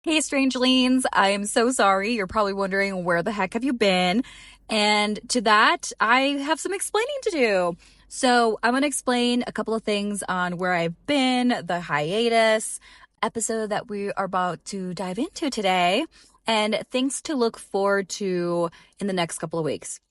Hey, Strangelings. I'm so sorry. You're probably wondering where the heck have you been? And to that, I have some explaining to do. So I'm going to explain a couple of things on where I've been, the hiatus episode that we are about to dive into today, and things to look forward to in the next couple of weeks.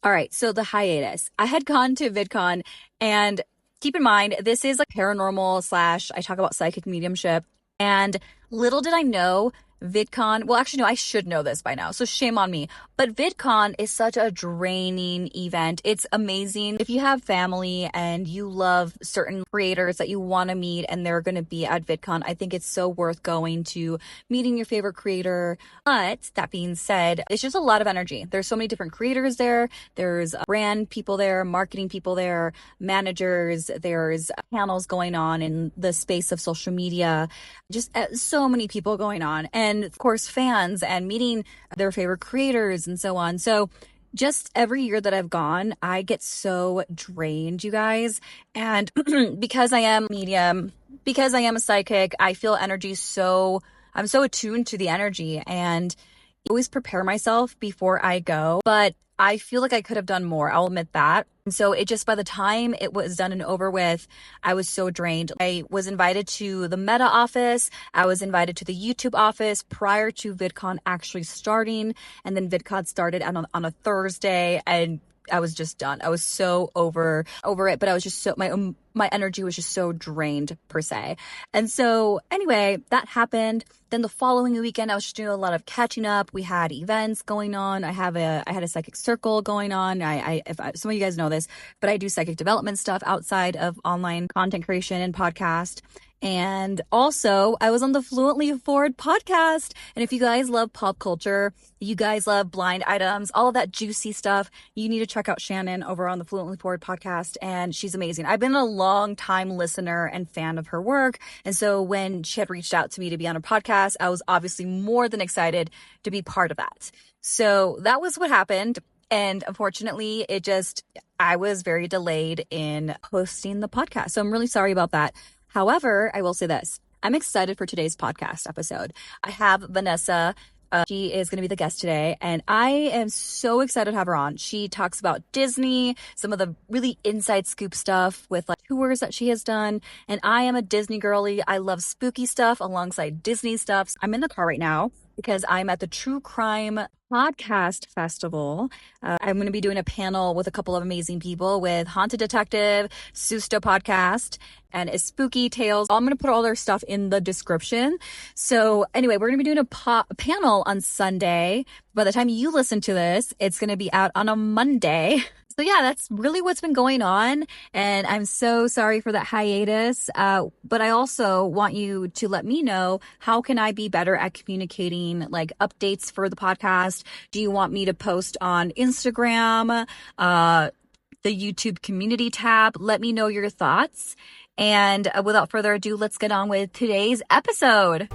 All right, so the hiatus. I had gone to VidCon, and keep in mind, this is like paranormal slash I talk about psychic mediumship. And little did I know, VidCon, well, actually, no, I should know this by now, so shame on me. But VidCon is such a draining event. It's amazing. If you have family and you love certain creators that you want to meet and they're going to be at VidCon, I think it's so worth going to meeting your favorite creator. But that being said, it's just a lot of energy. There's so many different creators there. There's brand people there, marketing people there, managers, there's panels going on in the space of social media, just so many people going on. And of course, fans and meeting their favorite creators and so on. So just every year that I've gone, I get so drained, you guys. And because I am medium, because I am a psychic, I feel energy I'm so attuned to the energy and always prepare myself before I go. But I feel like I could have done more. I'll admit that. And so it just, by the time it was done and over with, I was so drained. I was invited to the Meta office. I was invited to the YouTube office prior to VidCon actually starting. And then VidCon started on a Thursday, and I was just done. I was so over it, but I was just so, my energy was just so drained per se. And so anyway, that happened. Then the following weekend, I was just doing a lot of catching up. We had events going on. I had a psychic circle going on. Some of you guys know this, but I do psychic development stuff outside of online content creation and podcast. And also, I was on the Fluently Forward podcast. And if you guys love pop culture, you guys love blind items, all of that juicy stuff, you need to check out Shannon over on the Fluently Forward podcast. And she's amazing. I've been a long time listener and fan of her work. And so when she had reached out to me to be on her podcast, I was obviously more than excited to be part of that. So that was what happened. And unfortunately, I was very delayed in hosting the podcast. So I'm really sorry about that. However, I will say this. I'm excited for today's podcast episode. I have Vanessa. She is going to be the guest today, and I am so excited to have her on. She talks about Disney, some of the really inside scoop stuff with like tours that she has done. And I am a Disney girly. I love spooky stuff alongside Disney stuff. I'm in the car right now because I'm at the True Crime Podcast Festival. I'm going to be doing a panel with a couple of amazing people with Haunted Detective, Susto Podcast, and a Spooky Tales. I'm going to put all their stuff in the description. So anyway, we're going to be doing a panel on Sunday. By the time you listen to this, it's going to be out on a Monday. So yeah, that's really what's been going on. And I'm so sorry for that hiatus. But I also want you to let me know, how can I be better at communicating like updates for the podcast? Do you want me to post on Instagram, the YouTube community tab? Let me know your thoughts. And without further ado, let's get on with today's episode.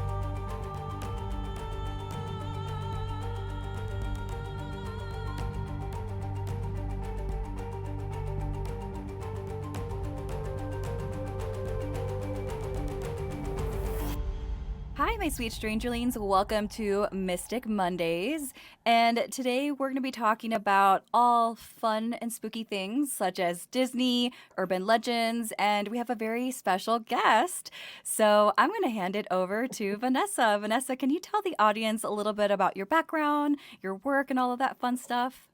Hi, my sweet strangerlings. Welcome to Mystic Mondays. And today we're going to be talking about all fun and spooky things such as Disney, urban legends, and we have a very special guest. So I'm going to hand it over to Vanessa. Vanessa, can you tell the audience a little bit about your background, your work, and all of that fun stuff?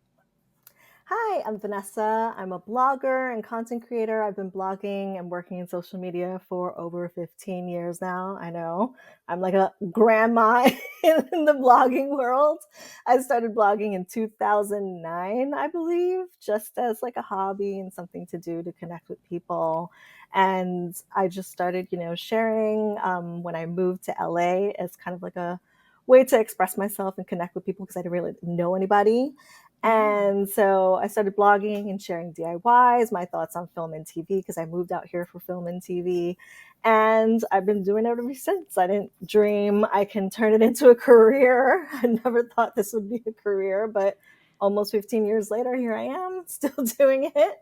Hi, I'm Vanessa. I'm a blogger and content creator. I've been blogging and working in social media for over 15 years now. I know I'm like a grandma in the blogging world. I started blogging in 2009, I believe, just as like a hobby and something to do to connect with people. And I just started, sharing when I moved to LA as kind of like a way to express myself and connect with people because I didn't really know anybody. And so I started blogging and sharing DIYs, my thoughts on film and TV, because I moved out here for film and TV. And I've been doing it ever since. I didn't dream I can turn it into a career. I never thought this would be a career, but almost 15 years later, here I am still doing it.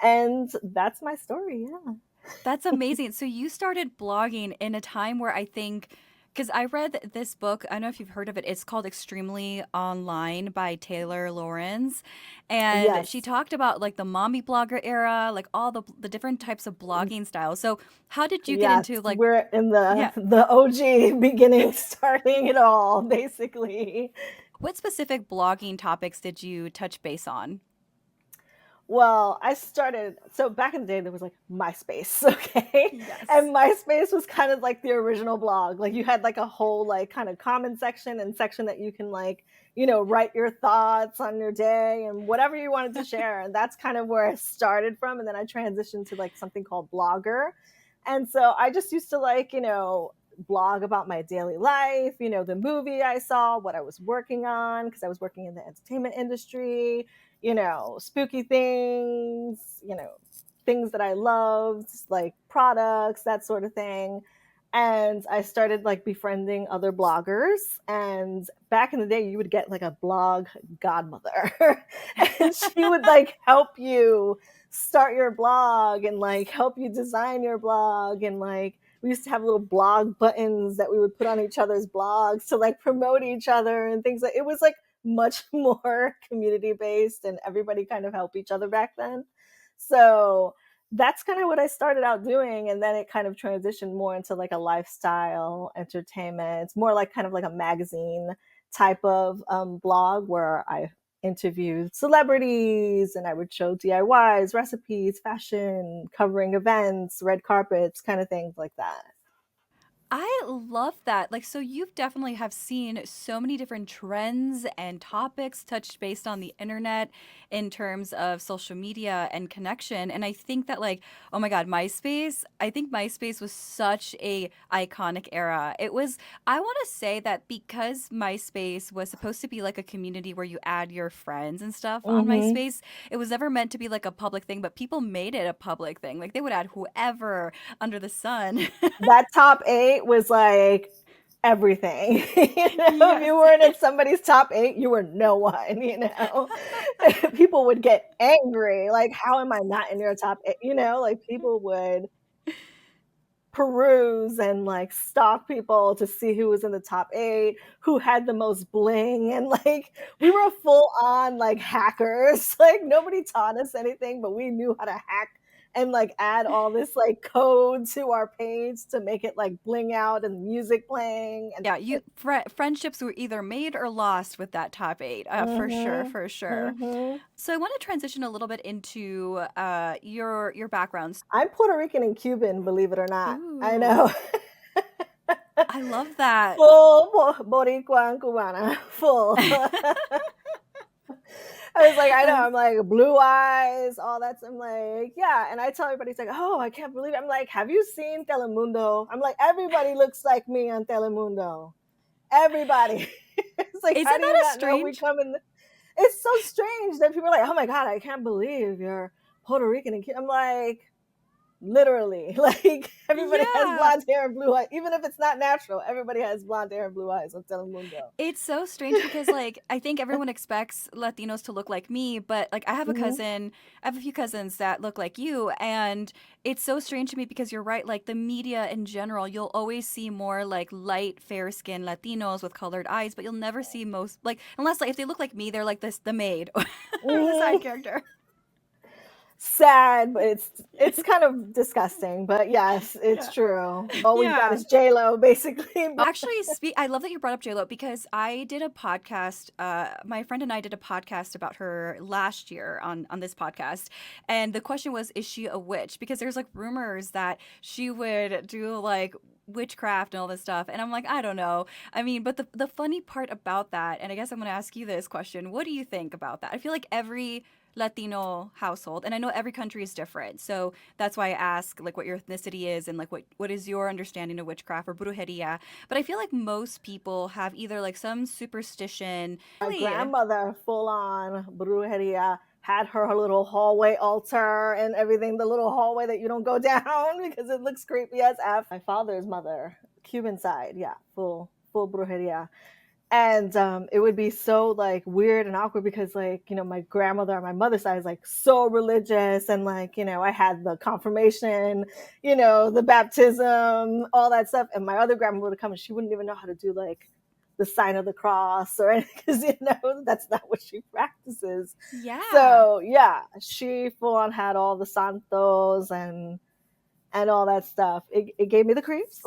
And that's my story. Yeah. That's amazing. So you started blogging in a time where I think Because I read this book. I don't know if you've heard of it. It's called Extremely Online by Taylor Lawrence. And she Yes. talked about like the mommy blogger era, like all the different types of blogging styles. So how did you get Yes, into like, we're in the yeah, the OG beginning, starting it all, basically. what specific blogging topics did you touch base on? Well, I started so back in the day there was like MySpace, okay? Yes. And MySpace was kind of like the original blog. Like you had like a whole like kind of comment section and section that you can like, write your thoughts on your day and whatever you wanted to share. And that's kind of where I started from. And then I transitioned to like something called Blogger. And so I just used to like, blog about my daily life, the movie I saw, what I was working on, because I was working in the entertainment industry, spooky things, things that I loved, like products, that sort of thing. And I started like befriending other bloggers. And back in the day, you would get like a blog godmother, and she would like help you start your blog and like help you design your blog. And like we used to have little blog buttons that we would put on each other's blogs to like promote each other and things like it was like much more community based and everybody kind of helped each other back then. So that's kind of what I started out doing. And then it kind of transitioned more into like a lifestyle entertainment. It's more like kind of like a magazine type of blog where I interviewed celebrities and I would show DIYs, recipes, fashion, covering events, red carpets, kind of things like that. I love that. Like, so you've definitely have seen so many different trends and topics touched based on the internet in terms of social media and connection. And I think that like, oh my God, MySpace, I think MySpace was such a iconic era. It was, I want to say that because MySpace was supposed to be like a community where you add your friends and stuff on Mm-hmm. MySpace, it was never meant to be like a public thing, but people made it a public thing. Like they would add whoever under the sun. That top eight was like everything. If Yes. you weren't in somebody's top eight, you were no one. People would get angry. Like, how am I not in your top eight? Like people would peruse and like stalk people to see who was in the top eight, who had the most bling. And like we were full on like hackers. Like nobody taught us anything, but we knew how to hack and like add all this like code to our page to make it like bling out and music playing. And Yeah, friendships were either made or lost with that top eight, for sure, mm-hmm, for sure. mm-hmm. So I want to transition a little bit into your backgrounds. I'm Puerto Rican and Cuban, believe it or not. I Ooh, know. I love that. Full Boricua and Cubana, full. I was like, I know. Uh, I'm like, blue eyes, all that. I'm like, yeah. And I tell everybody, it's like, oh, I can't believe it. I'm like, have you seen Telemundo? I'm like, everybody looks like me on Telemundo. Everybody. It's like, how isn't do that you a not know we strange? come in? It's so strange that people are like, oh my God, I can't believe you're Puerto Rican. I'm like, literally, like everybody has Yeah. blonde hair and blue eyes. Even if it's not natural, everybody has blonde hair and blue eyes on Telemundo. It's so strange because like I think everyone expects Latinos to look like me, but like Mm-hmm. I have a few cousins that look like you, and it's so strange to me because you're right, like the media in general, you'll always see more like light, fair-skinned Latinos with colored eyes, but you'll never see most like unless like if they look like me, they're like this the maid or the side Mm-hmm. character. Sad, but it's kind of disgusting. But yes, it's Yeah. true. All we've got Yeah. is J Lo, basically. Actually, I love that you brought up JLo because I did a podcast. My friend and I did a podcast about her last year on this podcast, and the question was, "Is she a witch?" Because there's like rumors that she would do like witchcraft and all this stuff, and I'm like, I don't know. I mean, but the funny part about that, and I guess I'm going to ask you this question: what do you think about that? I feel like every Latino household, and I know every country is different, so that's why I ask like what your ethnicity is and like what is your understanding of witchcraft or brujeria, but I feel like most people have either like some superstition. My Really? grandmother, full on Brujeria, had her little hallway altar and everything, the little hallway that you don't go down because it looks creepy as F. My father's mother, Cuban side, yeah, full Brujeria. And it would be so like weird and awkward because like, you know, my grandmother on my mother's side is like so religious, and like, you know, I had the confirmation, you know, the baptism, all that stuff, and my other grandma would come and she wouldn't even know how to do like the sign of the cross or anything, because you know that's not what she practices. Yeah. So yeah, she full on had all the santos and all that stuff. It gave me the creeps.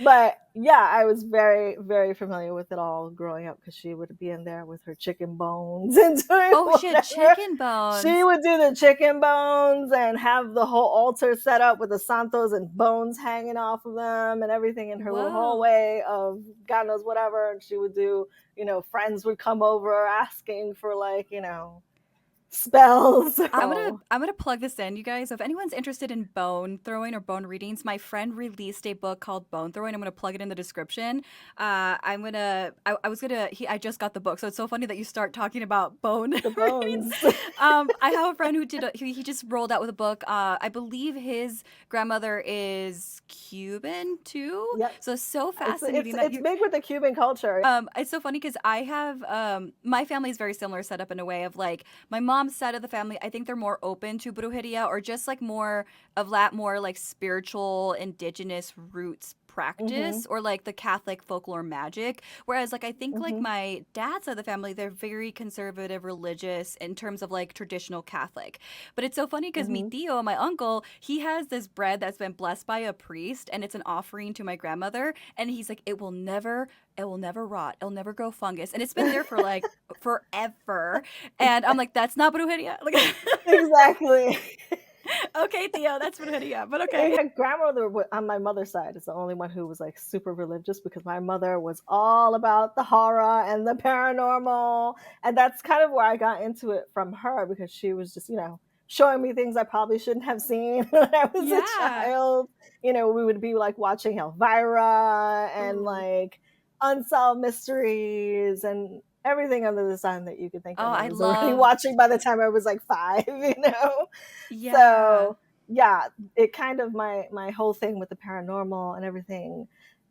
But yeah, I was very, very familiar with it all growing up because she would be in there with her chicken bones and doing Oh shit, whatever. chicken She bones. would do the chicken bones and have the whole altar set up with the santos and bones hanging off of them and everything in her little Whoa. hallway of God knows whatever. And she would do, you know, friends would come over asking for like, you know, spells. I'm gonna plug this in, you guys. So if anyone's interested in bone throwing or bone readings, my friend released a book called Bone Throwing. I'm gonna plug it in the description. I was gonna I just got the book, so it's so funny that you start talking about bone The readings. bones. I have a friend who he just rolled out with a book. I believe his grandmother is Cuban too. Yep. So It's fascinating it's that it's you big with the Cuban culture. it's so funny because I have my family is very similar set up in a way of like my mom's side of the family. I think they're more open to brujeria or just like more of that more like spiritual indigenous roots Mhm. practice or like the Catholic folklore magic. Whereas like I think like Mhm. my dad's side of the family, they're very conservative religious in terms of like traditional Catholic. But it's so funny because mi Mhm. tío, my uncle, he has this bread that's been blessed by a priest and it's an offering to my grandmother. And he's like, it will never rot. It'll never grow fungus. And it's been there for like forever. And I'm like, that's not brujeria. Like, Exactly. okay, Theo, that's brujeria, but okay. My grandmother on my mother's side is the only one who was like super religious because my mother was all about the horror and the paranormal, and that's kind of where I got into it from her because she was just, you know, showing me things I probably shouldn't have seen when I was a Yeah. child. You know, we would be like watching Elvira and Ooh. like Unsolved Mysteries and everything under the sun that you could think Oh, of. I I was already loved. watching by the time I was like 5, you know? Yeah. So yeah, it kind of my whole thing with the paranormal and everything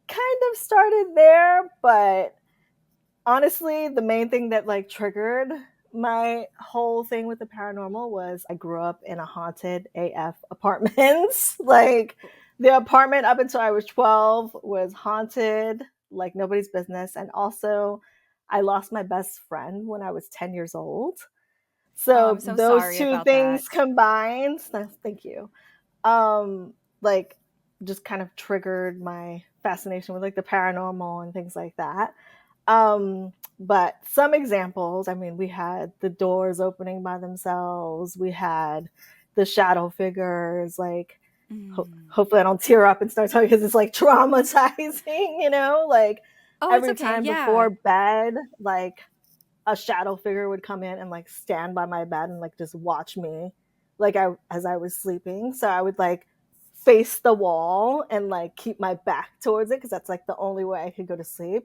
kind of started there, but honestly, the main thing that like triggered my whole thing with the paranormal was I grew up in a haunted AF apartments. Like the apartment up until I was 12 was haunted like nobody's business, and also I lost my best friend when I was 10 years old. Oh, I'm So so those sorry two about things that. combined, thank you, um like just kind of triggered my fascination with like the paranormal and things like that. But some examples, I mean, we had the doors opening by themselves, we had the shadow figures, like Mm. hopefully I don't tear up and start talking because it's like traumatizing, you know, like Oh, it's every okay. time Yeah. before bed, like a shadow figure would come in and like stand by my bed and like just watch me like I as I was sleeping. So I would like face the wall and like keep my back towards it because that's like the only way I could go to sleep.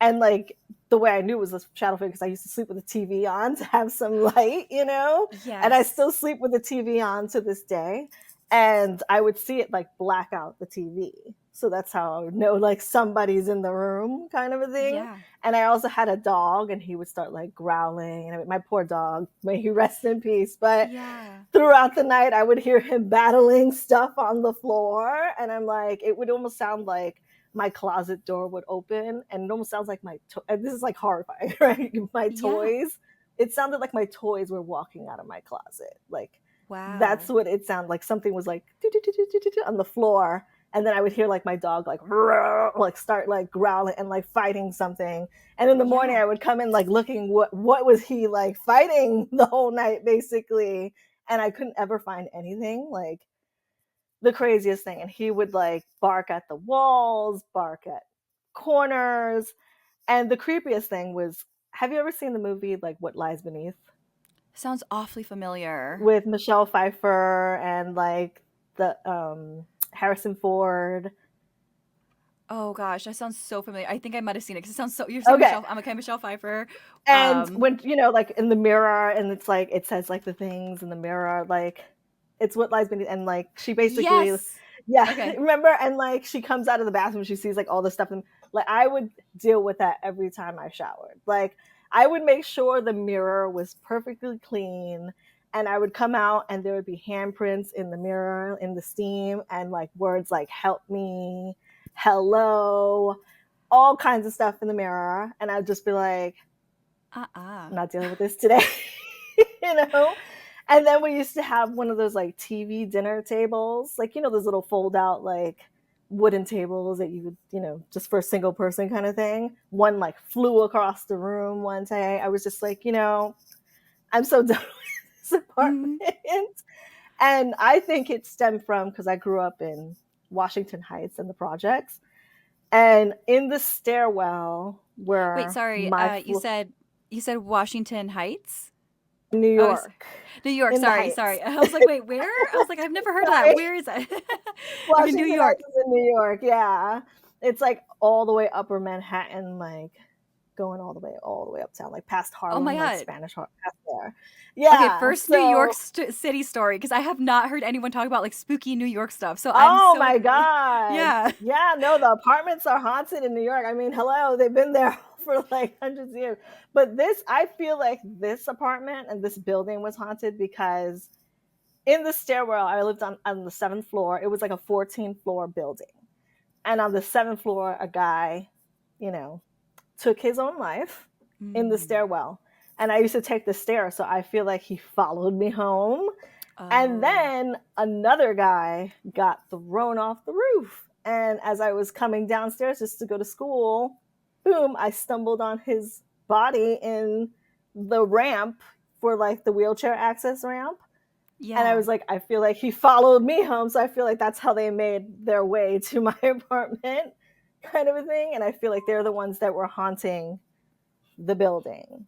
And like the way I knew it was a shadow figure because I used to sleep with the TV on to have some light, you know? And I Yes. still sleep with the TV on to this day. And I would see it like black out the TV. So that's how I would know like somebody's in the room kind of a thing. Yeah. And I also had a dog, and he would start like growling. And I mean, my poor dog, may he rest in peace. But Yeah. throughout the night, I would hear him battling stuff on the floor, and I'm like, it would almost sound like my closet door would open, and it almost sounds like and this is like horrifying, right? My Yeah. toys. It sounded like my toys were walking out of my closet, like that's Wow. what it sounded like. Something was like on the floor, and then I would hear like my dog like start like growling and like fighting something. And in the morning, Yeah. I would come in like looking what was he like fighting the whole night basically, and I couldn't ever find anything like the craziest thing. And he would like bark at the walls, bark at corners, and the creepiest thing was. Have you ever seen the movie like What Lies Beneath? Sounds awfully familiar. With Michelle Pfeiffer and like the Harrison Ford. Oh gosh, that sounds so familiar. I think I might have seen it because it sounds so. You're saying Okay. Michelle. I'm okay, Michelle Pfeiffer. And Um, when you know, like in the mirror, and it's like it says like the things in the mirror, like it's what lies beneath, and like she basically, yes. Yeah, Okay. remember? And like she comes out of the bathroom, she sees like all the stuff, and like I would deal with that every time I showered. Like I would make sure the mirror was perfectly clean, and I would come out and there would be handprints in the mirror in the steam, and like words like "help me," "hello," all kinds of stuff in the mirror, and I'd just be like, Uh-uh. "I'm not dealing with this today," you know. And then we used to have one of those like TV dinner tables, like those little fold out like wooden tables that you would, just for a single person kind of thing. One like flew across the room one day. I was just like, I'm so done with this apartment. Mhm. And I think it stemmed from because I grew up in Washington Heights and the projects. And in the stairwell Wait, where sorry. my You said Washington Heights? New Oh, York, New York. in the Sorry, Heights. sorry. I was like, wait, where? I was like, I've never heard of that. Sorry. Where is that? Okay, New Washington York. Heights is in New York. Yeah, it's like all the way upper Manhattan, like going all the way uptown, like past Oh my Harlem, like God. Spanish past there. Okay, Yeah. first New York So, city story because I have not heard anyone talk about like spooky New York stuff. So I'm oh so my God. yeah. Yeah. No, the apartments are haunted in New York. I mean, hello, they've been there for like hundreds of years. But I feel like this apartment and this building was haunted because in the stairwell, I lived on the seventh floor. It was like a 14-floor building. And on the seventh floor, a guy, you know, took his own life in the Mm. stairwell. And I used to take the stairs, so I feel like he followed me home. And Oh. then another guy got thrown off the roof. And as I was coming downstairs just to go to school, boom, I stumbled on his body in the ramp for like the wheelchair access ramp. And I Yeah. was like, I feel like he followed me home. So I feel like that's how they made their way to my apartment, kind of a thing. And I feel like they're the ones that were haunting the building.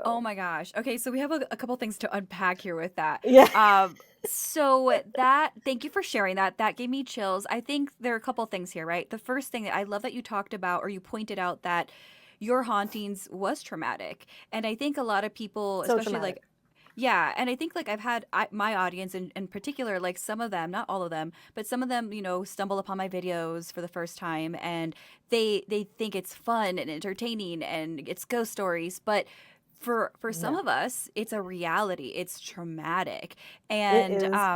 Oh So, my gosh. Okay, so we have a couple things to unpack here with that. yeah. So that thank you for sharing that. That gave me chills. I think there are a couple things here, right? The first thing that I love that you talked about or you pointed out that your hauntings was traumatic. And I think a lot of people, So especially like traumatic. yeah, and I think like I've had my audience in particular, like some of them, not all of them, but some of them, stumble upon my videos for the first time and they think it's fun and entertaining and it's ghost stories, but for some No, of us, it's a reality. It's traumatic. it And is.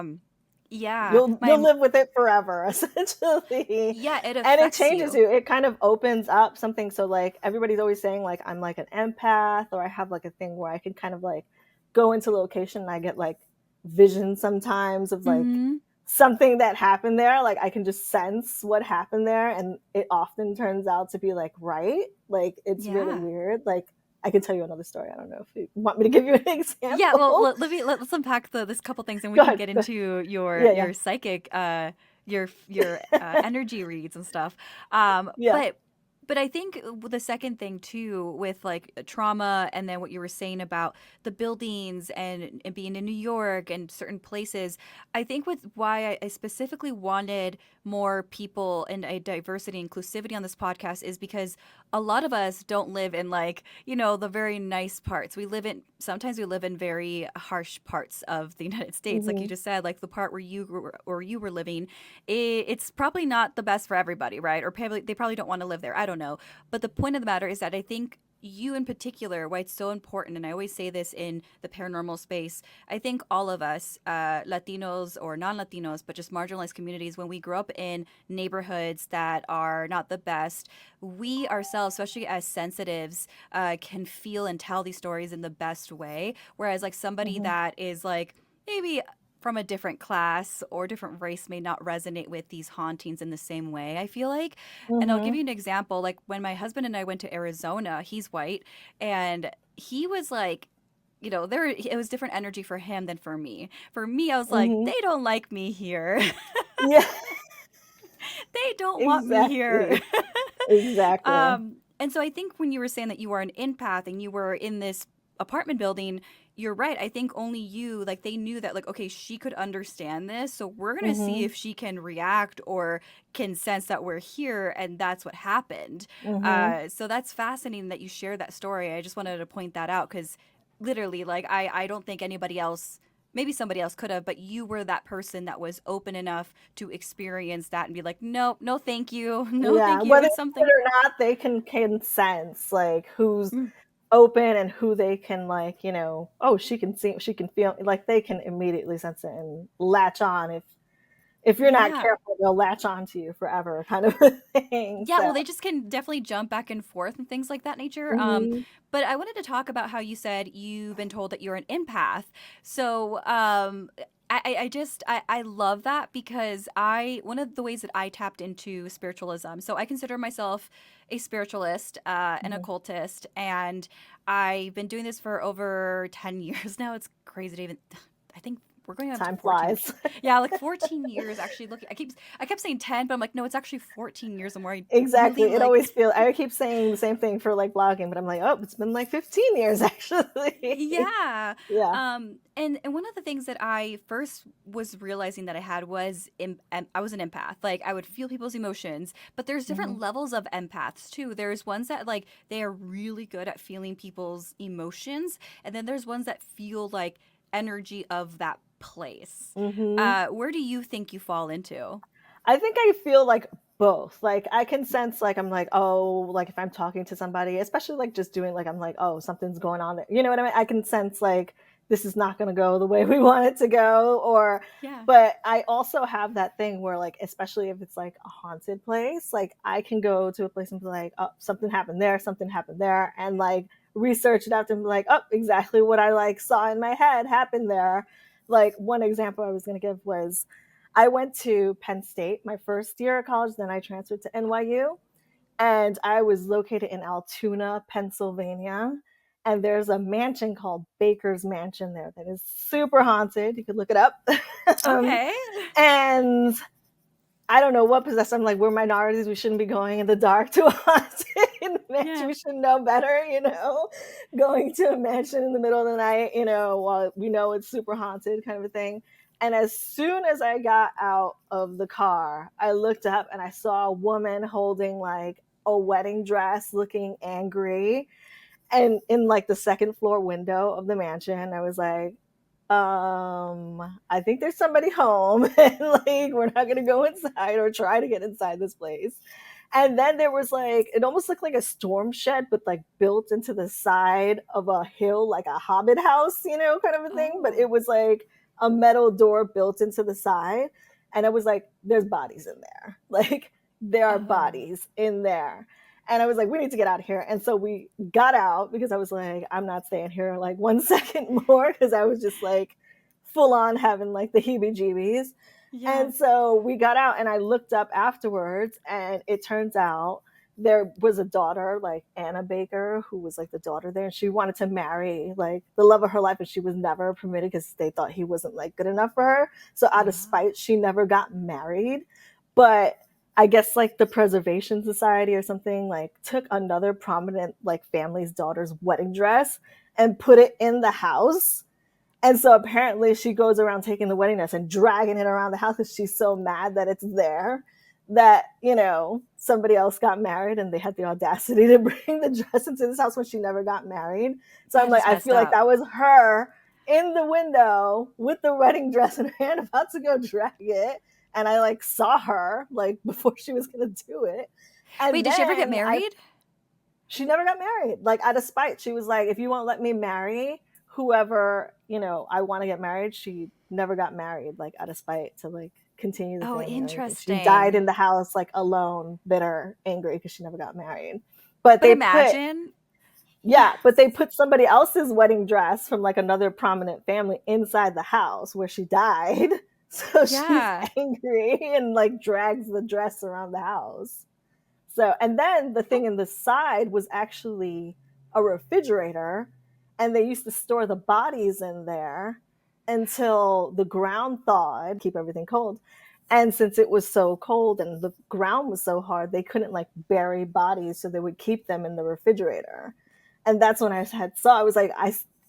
yeah, You'll live with it forever, essentially. yeah, it And it affects changes you. you. It kind of opens up something. So like everybody's always saying like I'm like an empath, or I have like a thing where I can kind of like go into location and I get like visions sometimes of like Mhm. something that happened there. Like I can just sense what happened there, and it often turns out to be like right. Like it's really Yeah. weird. Like I can tell you another story. I don't know if you want me to give you an Yeah, well, example. let's unpack this couple things, and we Go can ahead. get Go ahead. into Yeah, your yeah, psychic, your energy reads and stuff. yeah. But I think the second thing too, with like trauma, and then what you were saying about the buildings and being in New York and certain places, I think with why I specifically wanted more people and a diversity inclusivity on this podcast is because a lot of us don't live in like the very nice parts. Sometimes we live in very harsh parts of the United States, like you Hmm. just said, like the part where you were living. It's probably not the best for everybody, right? Or probably they probably don't want to live there. I don't know. But the point of the matter is that I think you in particular, why it's so important, and I always say this in the paranormal space, I think all of us, Latinos or non-Latinos, but just marginalized communities, when we grow up in neighborhoods that are not the best, we ourselves, especially as sensitives, can feel and tell these stories in the best way. Whereas like somebody Hmm. that is like maybe from a different class or different race may not resonate with these hauntings in the same way, I feel like. And I'll give Hmm. you an example. Like when my husband and I went to Arizona, he's white, and he was like, it was different energy for him than for me. For me, I was like, Hmm. they don't like me here. Yeah, They don't want me here. exactly. Exactly. And so I think when you were saying that you are an empath and you were in this apartment building, you're right. I think only you, like, they knew that, like, okay, she could understand this. So we're going to see Hmm. if she can react or can sense that we're here. And that's what happened. Hmm. So that's fascinating that you shared that story. I just wanted to point that out because literally, like, I don't think anybody else maybe somebody else could have, but you were that person that was open enough to experience that and be like, no, no, thank you. No, Yeah, thank you. whether It's you something. or not, they can sense like who's Mm, open and who they can like, oh, she can see, she can feel, like they can immediately sense it and latch on. If you're not yeah. careful, they'll latch on to you forever, kind of a thing. Yeah, So, well, they just can definitely jump back and forth and things like that nature. mhm. But I wanted to talk about how you said you've been told that you're an empath. So, I love that because one of the ways that I tapped into spiritualism. So I consider myself a spiritualist, an Mhm. occultist, and I've been doing this for over 10 years now. It's crazy to even, I think we're going up to Time 14. flies. Yeah, like 14 years actually looking. I kept saying 10, but I'm like, no, it's actually 14 years and more. I really Exactly. It like always feels, I keep saying the same thing for like blogging, but I'm like, oh, it's been like 15 years actually. yeah. Yeah. And one of the things that I first was realizing that I had was I was an empath. Like I would feel people's emotions, but there's Hmm. different levels of empaths too. There's ones that like they are really good at feeling people's emotions, and then there's ones that feel like energy of that place. Hmm. Where do you think you fall into? I think I feel like both. Like I can sense like I'm like, oh, like if I'm talking to somebody, especially like just doing like I'm like, oh, something's going on there. You know what I mean? I can sense like this is not going to go the way we want it to go or Yeah. but I also have that thing where like especially if it's like a haunted place, like I can go to a place and be like, oh, something happened there and like research it out and be like, oh, exactly what I like saw in my head happened there. Like one example I was going to give was I went to Penn State my first year of college, then I transferred to NYU, and I was located in Altoona, Pennsylvania. And there's a mansion called Baker's Mansion there that is super haunted. You could look it up. um, Okay. and I don't know what possessed. I'm like, we're minorities. We shouldn't be going in the dark to a haunted mansion. Yeah. We should know better, going to a mansion in the middle of the night, while we know it's super haunted kind of a thing. And as soon as I got out of the car, I looked up and I saw a woman holding like a wedding dress looking angry and in like the second floor window of the mansion. I was like, I think there's somebody home and like we're not gonna go inside or try to get inside this place. And then there was like it almost looked like a storm shed, but like built into the side of a hill, like a hobbit house, kind of a thing. But Oh. it was like a metal door built into the side. And I was like, there's bodies in there. Like there are Oh. bodies in there. And I was like, we need to get out of here. And so we got out because I was like, I'm not staying here like 1 second more because I was just like full on having like the heebie jeebies. Yeah. And so we got out and I looked up afterwards and it turns out there was a daughter, like Anna Baker, who was like the daughter there. And she wanted to marry like the love of her life, and she was never permitted because they thought he wasn't like good enough for her. So out of Oh. spite, she never got married. But I guess like the Preservation Society or something like took another prominent like family's daughter's wedding dress and put it in the house. And so apparently she goes around taking the wedding dress and dragging it around the house because she's so mad that it's there that, somebody else got married and they had the audacity to bring the dress into this house when she never got married. So I'm That like, is I messed feel like up. that was her in the window with the wedding dress in her hand about to go drag it. And I like saw her like before she was going to do it. Wait, And did she ever get then married? she never got married. Like out of spite, she was like, if you won't let me marry whoever, I want to get married, she never got married, like out of spite to like continue the Oh, family or anything. She died interesting. in the house, like alone, bitter, angry because she never got married. But But they put, imagine. yeah, but they put somebody else's wedding dress from like another prominent family inside the house where she died. So she's Yeah. angry and like drags the dress around the house. So, and then the thing Oh, in the side was actually a refrigerator, and they used to store the bodies in there until the ground thawed, keep everything cold. And since it was so cold and the ground was so hard, they couldn't like bury bodies, so they would keep them in the refrigerator. And that's when I had saw. I was like,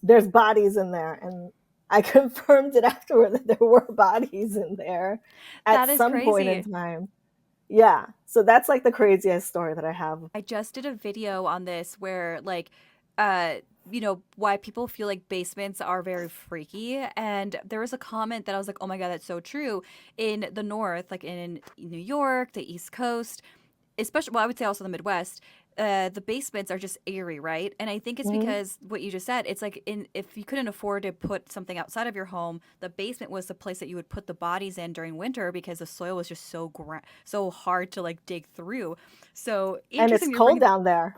there's bodies in there, and I confirmed it afterward that there were bodies in there at that is some point in crazy. time. Yeah. So that's like the craziest story that I have. I just did a video on this where like uh why people feel like basements are very freaky. And there was a comment that I was like, oh my God, that's so true. In the North, like in New York, the East Coast, especially, well, I would say also the Midwest, the basements are just airy, right? And I think it's Hmm. because what you just said, it's like if you couldn't afford to put something outside of your home, the basement was the place that you would put the bodies in during winter because the soil was just so hard to like dig through. So And it's interesting you're cold bringing. down there.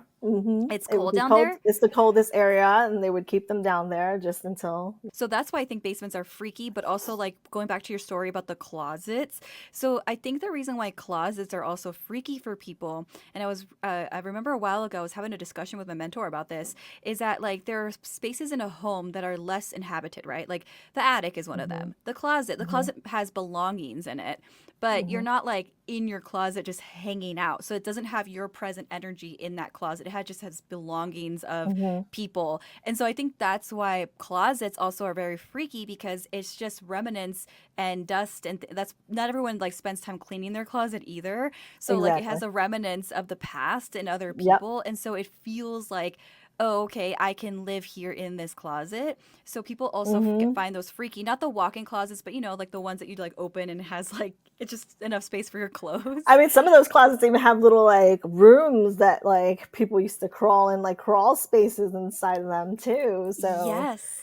It's It would cold be down cold. there. It's the coldest area, and they would keep them down there just until. So that's why I think basements are freaky, but also like going back to your story about the closets. So I think the reason why closets are also freaky for people, and I remember a while ago I was having a discussion with my mentor about this, is that like there are spaces in a home that are less inhabited, right? Like the attic is one of Hmm. them. The Hmm. closet has belongings in it, but you're Hmm. not like in your closet just hanging out. So it doesn't have your present energy in that closet. Just has belongings of Hmm. people. And so I think that's why closets also are very freaky because it's just remnants and dust and that's not everyone like spends time cleaning their closet either. So like it has Exactly. a remnants of the past and other Yep. people and so it feels like oh okay I can live here in this closet. So people also Hmm. find those freaky, not the walk-in closets but like the ones that you like open and it has like it's just enough space for your I clothes. mean, some of those closets even have little like rooms that like people used to crawl in, like crawl spaces inside of them too. So Yes.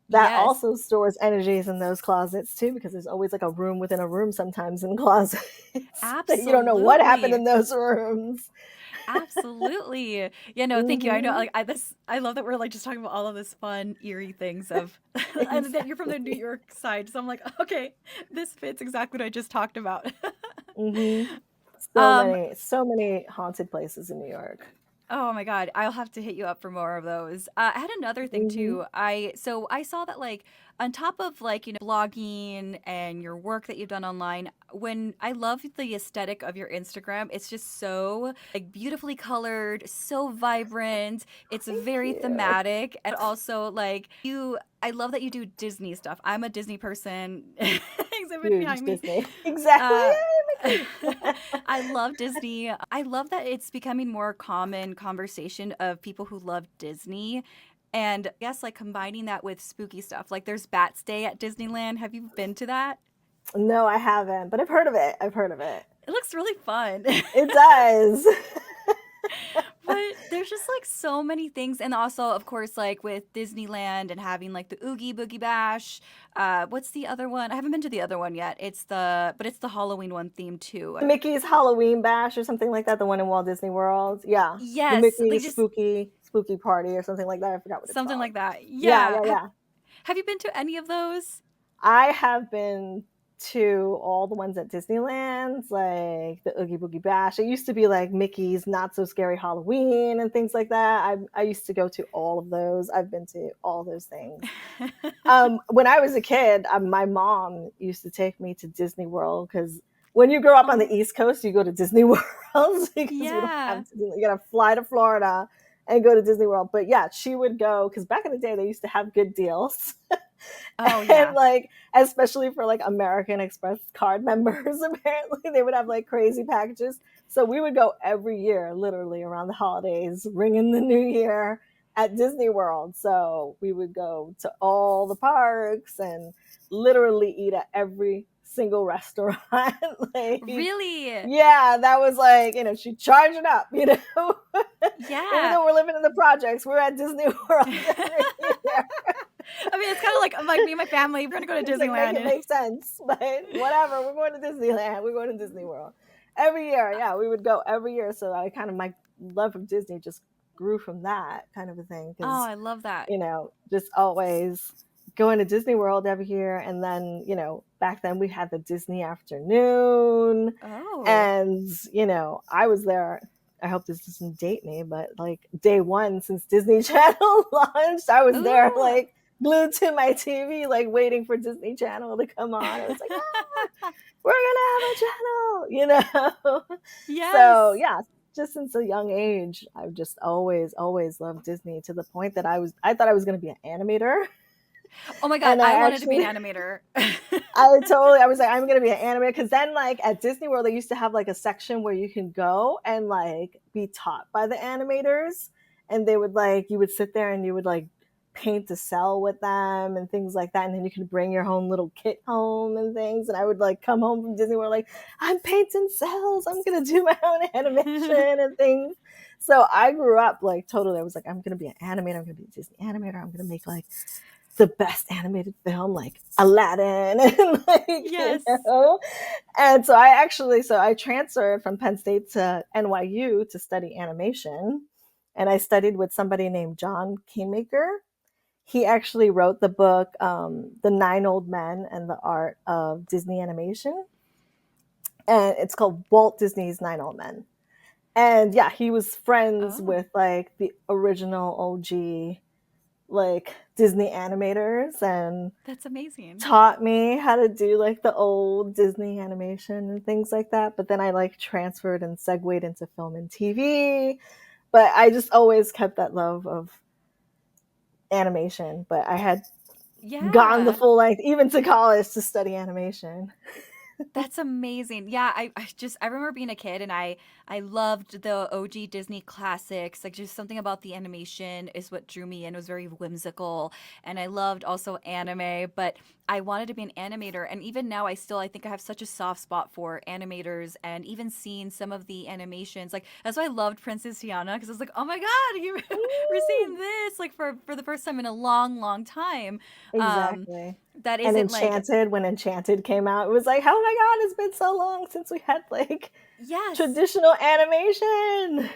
that Yes. also stores energies in those closets too, because there's always like a room within a room sometimes in closets that you don't know what happened Absolutely. in those rooms. Absolutely. Yeah, no, thank you. I know Hmm. like I love that we're like just talking about all of this fun, eerie things of and that you're from the New Exactly. York side. So I'm like, okay, this fits exactly what I just talked about. Hmm. um So many haunted places in New York. Oh my God, I'll have to hit you up for more of those. I had another thing Hmm. too. I saw that like on top of like, blogging and your work that you've done online, when I love the aesthetic of your Instagram, it's just so like beautifully colored, so vibrant. It's Thank very you. thematic and also like I love that you do Disney stuff. I'm a Disney person. Exhibit Huge behind me. Disney. Exactly. Uh, Yay, Mickey. I love Disney. I love that it's becoming more common conversation of people who love Disney. And I guess like combining that with spooky stuff. Like there's Bats Day at Disneyland. Have you been to that? No, I haven't, but I've heard of it. I've heard of it. It looks really fun. It does. But there's just like so many things. And also, of course, like with Disneyland and having like the Oogie Boogie Bash. What's the other one? I haven't been to the other one yet. But it's the Halloween one theme too. Mickey's Halloween Bash or something like that, the one in Walt Disney World. Yeah. The Yes, they Mickey's just spooky party or something like that. I forgot what it's something called. like that. Yeah, Yeah. yeah, yeah. Have you been to any of those? I have been to all the ones at Disneyland, like the Oogie Boogie Bash. It used to be like Mickey's Not So Scary Halloween and things like that. I used to go to all of those. I've been to all those things. When I was a kid, my mom used to take me to Disney World because when you grow up on the Oh, East Coast, you go to Disney World because we don't yeah. have to. You gotta fly to Florida and go to Disney World. But yeah, she would go because back in the day they used to have good deals. Oh, And yeah. like especially for like American Express card members, apparently they would have like crazy packages. So we would go every year, literally around the holidays, ringing the new year at Disney World. So we would go to all the parks and literally eat at every single restaurant. Like, Really? yeah, that was like, she'd charge it up, Even Yeah. though we're living in the projects, we're at Disney World every year. I mean, it's kind of like I'm like me and my family. We're gonna go to It's like make Disneyland, it and make sense, but whatever. We're going to Disneyland. We're going to Disney World every year. Yeah, we would go every year. So I kind of my love of Disney just grew from that kind of a thing oh, because I love that. just always going to Disney World every year, and then back then we had the Disney afternoon, Oh. and I was there. I hope this doesn't date me, but like day one since Disney Channel launched, I was there Ooh. like glued to my TV, like waiting for Disney Channel to come on. I was like, ah, we're gonna have a channel, So Yes. yeah, just since a young age, I've just always loved Disney to the point that I thought I was gonna be an animator, Oh my God, and I I wanted to be an actually animator. I was like, I'm gonna be an animator because then like at Disney World they used to have like a section where you can go and like be taught by the animators. and they would like, you would sit there and you would like paint a cell with them and things like that, and then you could bring your own little kit home and things. And I would like come home from Disney World like, I'm painting cells, I'm gonna do my own animation and things. So I grew up like totally, I was like, I'm gonna be an animator, I'm gonna be a Disney animator, I'm gonna make like the best animated film like Aladdin and like, you Yes. know. And so I transferred from Penn State to NYU to study animation, and I studied with somebody named John Kingmaker. He actually wrote the book, The Nine Old Men and the Art of Disney Animation. And it's called Walt Disney's Nine Old Men. And yeah, he was friends Oh, with like the original OG like Disney animators, and that's amazing. taught me how to do like the old Disney animation and things like that. But then I like transferred and segued into film and TV. But I just always kept that love of animation. But I had gone the Yeah. full length, even to college, to study animation. That's amazing. Yeah, I remember being a kid and I loved the OG Disney classics. Like just something about the animation is what drew me in. It was very whimsical, and I loved also anime, but I wanted to be an animator. And even now I think I have such a soft spot for animators, and even seeing some of the animations. Like that's why I loved Princess Tiana, because I was like, "Oh my God, you we're seeing this like for the first time in a long, long time." Um Exactly. that And isn't like Enchanted, when Enchanted came out, it was like, oh my God, it's been so long since we had like yes. traditional animation.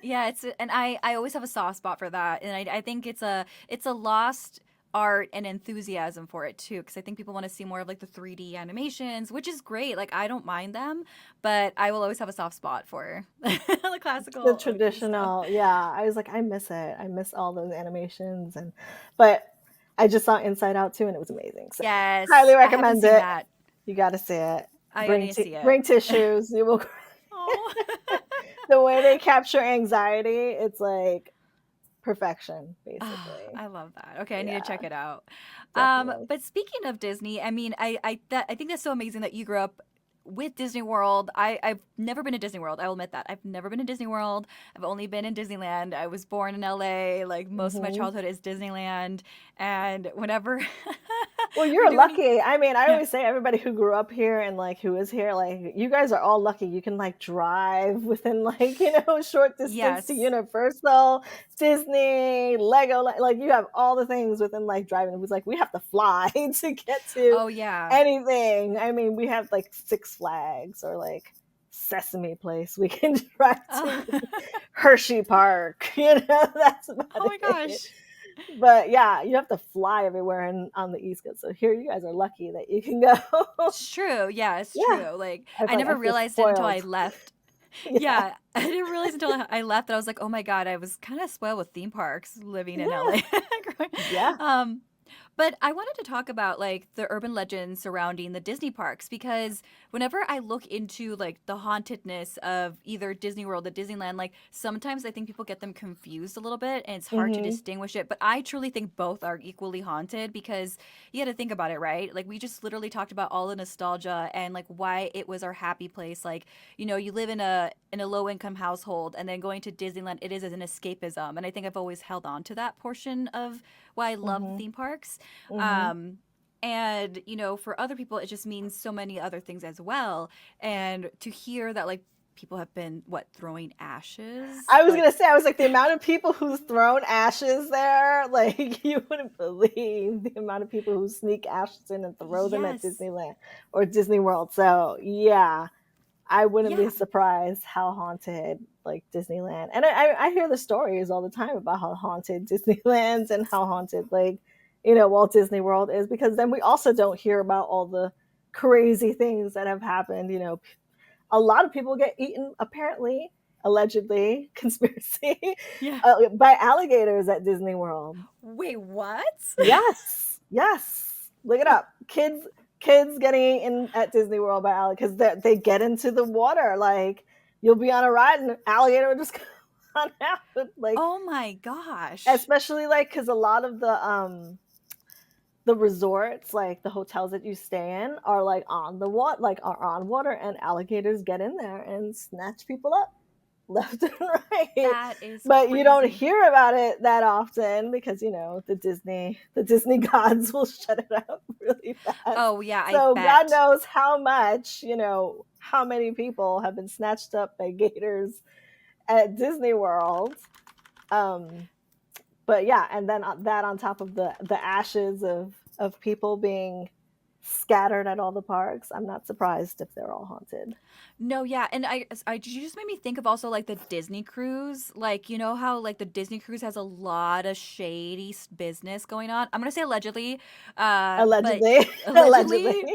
Yeah, and I always have a soft spot for that, and I think it's a lost art and enthusiasm for it too, because I think people want to see more of like the 3D animations, which is great. Like I don't mind them, but I will always have a soft spot for the The classical OG stuff. traditional, yeah. I was like, I miss it. I miss all those animations, and but I just saw Inside Out too, and it was amazing. So highly Yes, I haven't recommend seen it. that. You got to see it. I need to see it. Bring tissues. You will. Oh. The way they capture anxiety, it's like perfection, Oh, basically. I love that. Okay, I need to Yeah, check it out. definitely. But speaking of Disney, I mean, I think that's so amazing that you grew up with Disney World. I've never been to Disney World. I will admit that. I've never been to Disney World. I've only been in Disneyland. I was born in LA. Like most of my Hmm. childhood is Disneyland. And whenever Well, we're you're doing lucky. I mean, I yeah. always say everybody who grew up here and like who is here, like you guys are all lucky. You can like drive within like, short distance to Yes. Universal, Disney, Lego. Like you have all the things within like driving. It was like we have to fly to get to Oh yeah. anything. I mean, we have like Six Flags or like Sesame Place. We can drive Oh, to Hershey Park. That's about oh my it. gosh. But yeah, you have to fly everywhere on the East Coast. So here, you guys are lucky that you can go. It's true. Yeah, it's Yeah, true. Like I feel I like I never feel realized it until I spoiled. left. Yeah, Yeah, I didn't realize until I left that I was like, "Oh my God, I was kind of spoiled with theme parks living in yeah, LA." yeah. um, but I wanted to talk about like the urban legends surrounding the Disney parks, because whenever I look into like the hauntedness of either Disney World or Disneyland, like sometimes I think people get them confused a little bit and it's hard to Hmm. distinguish it. But I truly think both are equally haunted, because you got to think about it, right? Like we just literally talked about all the nostalgia and like why it was our happy place. Like, you live in a low income household, and then going to Disneyland, it is as an escapism. And I think I've always held on to that portion of why I love the Hmm. theme parks. Hmm. Um, and for other people, it just means so many other things as well. And to hear that, like, people have been throwing ashes, I was like, gonna say, I was like, the amount of people who's thrown ashes there, like you wouldn't believe the amount of people who sneak ashes in and throw them at yes, Disneyland or Disney World. So yeah, I wouldn't be yeah, surprised how haunted like Disneyland. And I hear the stories all the time about how haunted Disneyland's and how haunted like, Walt Disney World is, because then we also don't hear about all the crazy things that have happened. A lot of people get eaten, apparently, allegedly, conspiracy, yeah. by alligators at Disney World. Wait, what? Yes, yes. Look it up. Kids getting eaten at Disney World by alligators because they get into the water. Like you'll be on a ride and an alligator will just come on out. Like Oh my gosh. especially like because a lot of the resorts, like the hotels that you stay in, are like on the water, like are on water, and alligators get in there and snatch people up. left and right. That is But you don't crazy. hear about it that often because the Disney gods will shut it up really fast. Oh yeah, I So God bet. knows how much, how many people have been snatched up by gators at Disney World. Um, but yeah, and then that on top of the ashes of people being scattered at all the parks, I'm not surprised if they're all haunted. No, yeah, and you just made me think of also like the Disney cruise. Like, you know how like the Disney cruise has a lot of shady business going on. I'm gonna say allegedly, but Allegedly. Allegedly. allegedly,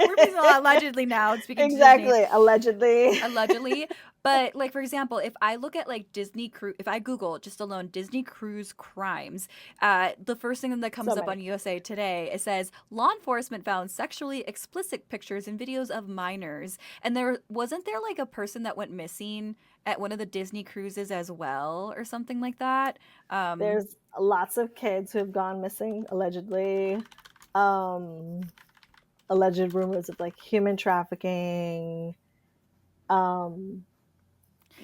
we're using a lot allegedly now. Speaking to Disney, Exactly. Allegedly. allegedly. But like for example, if I look at like Disney cruise, if I Google just alone Disney cruise crimes, the first thing that So comes up many. on USA Today, it says law enforcement found sexually explicit pictures and videos of minors, and there wasn't there like a person that went missing at one of the Disney cruises as well, or something like that. Um, There's lots of kids who have gone missing, allegedly. Um, Alleged rumors of like human trafficking. Um,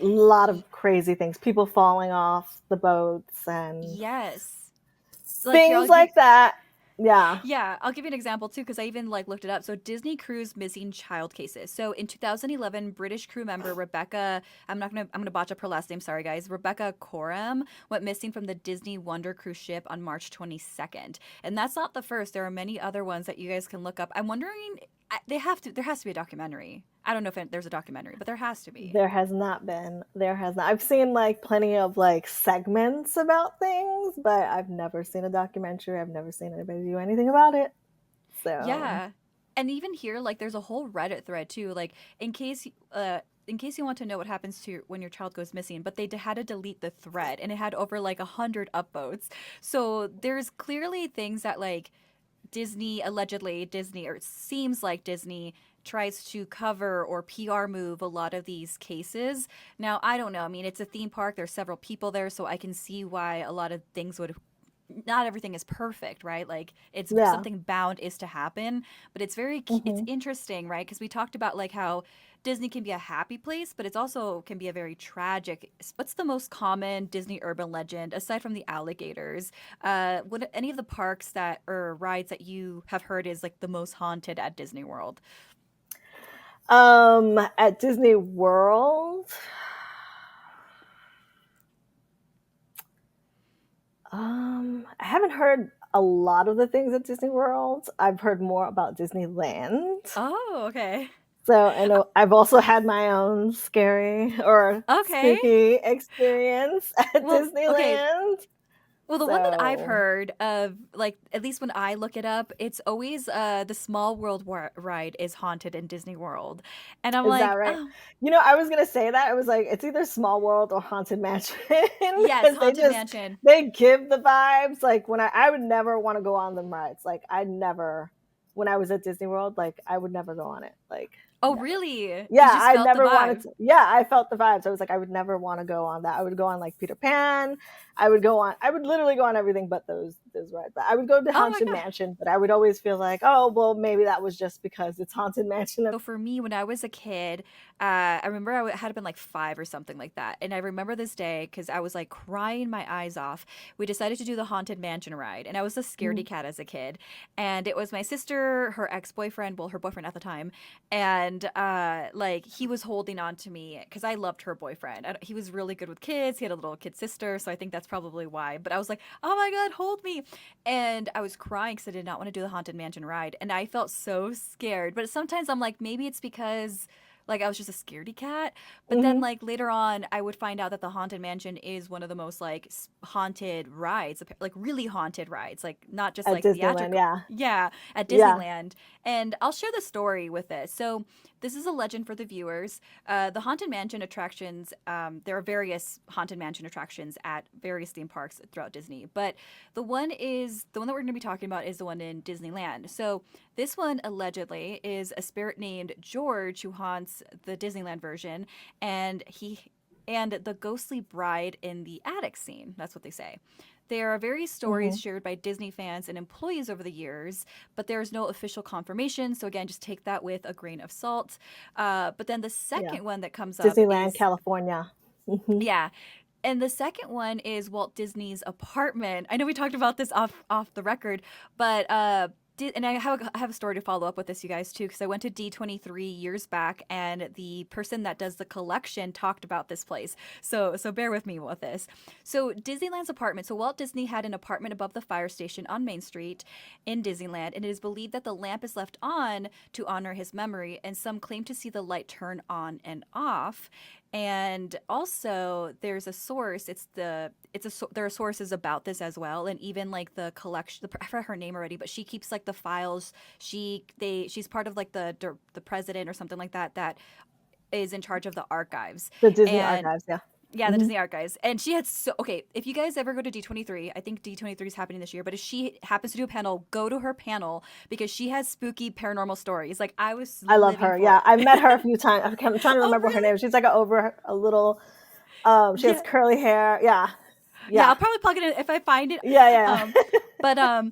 a lot y- of crazy things. People falling off the boats and yes, like here things I'll give like that. Yeah. Yeah, I'll give you an example too, because I even like looked it up. So Disney cruise missing child cases. So in 2011, British crew member Rebecca, I'm gonna botch up her last name. Sorry guys, Rebecca Coram went missing from the Disney Wonder cruise ship on March 22nd. And that's not the first. There are many other ones that you guys can look up. I'm wondering, there has to be a documentary. I don't know if there's a documentary, but there has to be. There has not been. There has not. I've seen like plenty of like segments about things, but I've never seen a documentary. I've never seen anybody do anything about it. So Yeah. And even here, like, there's a whole Reddit thread too. Like, in case you want to know what happens to when your child goes missing, but they had to delete the thread, and it had over like 100 upvotes. So there's clearly things that like Disney allegedly Disney or it seems like Disney tries to cover or PR move a lot of these cases. Now, I don't know. I mean, it's a theme park. There's several people there, so I can see why a lot of things would not everything is perfect, right? Like it's yeah. something bound is to happen, but it's Hmm. interesting, right? Because we talked about like how Disney can be a happy place, but it's also can be a very tragic. What's the most common Disney urban legend aside from the alligators? What any of the parks that or rides that you have heard is like the most haunted at Disney World? At Disney World, I haven't heard a lot of the things at Disney World. I've heard more about Disneyland. Oh, okay. So I know I've also had my own scary or Okay. spooky experience at Well, okay. Disneyland. Well, the one that I've So heard of, like at least when I look it up, it's always the Small World ride is haunted in Disney World, and I'm is that like, right? oh I was gonna say that. I was like, it's either Small World or Haunted Mansion yes, because Haunted Mansion. they give the vibes. Like when I would never want to go on them rides. Like I never when I was at Disney World, like I would never go on it. Like Oh, never. really? You Yeah, just I felt the never wanted vibe. to. Yeah, I felt the vibes. I was like, I would never want to go on that. I would go on like Peter Pan. I would literally go on everything but those rides. I would go to Oh my Haunted god. Mansion, but I would always feel like, oh, well, maybe that was just because it's Haunted Mansion. So for me, when I was a kid, I remember had been like 5 or something like that, and I remember this day because I was like crying my eyes off. We decided to do the Haunted Mansion ride, and I was a scaredy cat as a kid, and it was my sister, her ex boyfriend, well, her boyfriend at the time, and like he was holding on to me because I loved her boyfriend. He was really good with kids. He had a little kid sister, so I think that's probably why. But I was like, oh my god, hold me, and I was crying because I did not want to do the Haunted Mansion ride, and I felt so scared. But sometimes I'm like, maybe it's because like I was just a scaredy cat. But then Mhm. like later on, I would find out that the Haunted Mansion is one of the most like haunted rides, like really haunted rides, like not just At like Disneyland. theatrical. Yeah, Yeah, at yeah. Disneyland. And I'll share the story with this. So, this is a legend for the viewers. The Haunted Mansion attractions, there are various Haunted Mansion attractions at various theme parks throughout Disney. But the one that we're going to be talking about is the one in Disneyland. So, this one allegedly is a spirit named George who haunts the Disneyland version, and the ghostly bride in the attic scene. That's what they say. There are various Mm-hmm. stories shared by Disney fans and employees over the years, but there is no official confirmation. So, again, just take that with a grain of salt. But then the Yeah. second one that comes up Disneyland, is, California. Mm-hmm. yeah. And the second one is Walt Disney's apartment. I know we talked about this off the record, but and I have a story to follow up with this, you guys, too, because I went to D23 years back, and the person that does the collection talked about this place. So bear with me with this. So Disneyland's apartment. So Walt Disney had an apartment above the fire station on Main Street in Disneyland, and it is believed that the lamp is left on to honor his memory, and some claim to see the light turn on and off. And also, there's a source. There are sources about this as well, and even like the collection. I forgot her name already, but she keeps like the files. She's part of like the president or something like that that is in charge of the archives. The Disney And Archives, yeah. yeah, the Mm-hmm. Disney archives. And she had so okay, if you guys ever go to D23, I think D23 is happening this year, but if she happens to do a panel, go to her panel because she has spooky paranormal stories. Like I was I love living her. for Yeah, it. I've met her a few times. I'm trying to Oh, remember her really? name. She's like over a little. She has Yeah. curly hair. Yeah, Yeah, yeah, I'll probably plug it in if I find it. yeah, Um, yeah.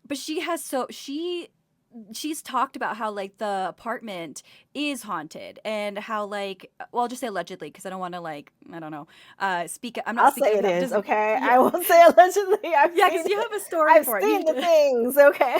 but she has she's talked about how like the apartment is haunted and how like well I'll just say allegedly because I don't want to like I don't know speak I'm not I'll speaking say on it behalf of is Disney. okay. Yeah, I won't say allegedly. yeah, because you have a story I've for it. You seen the things. Okay.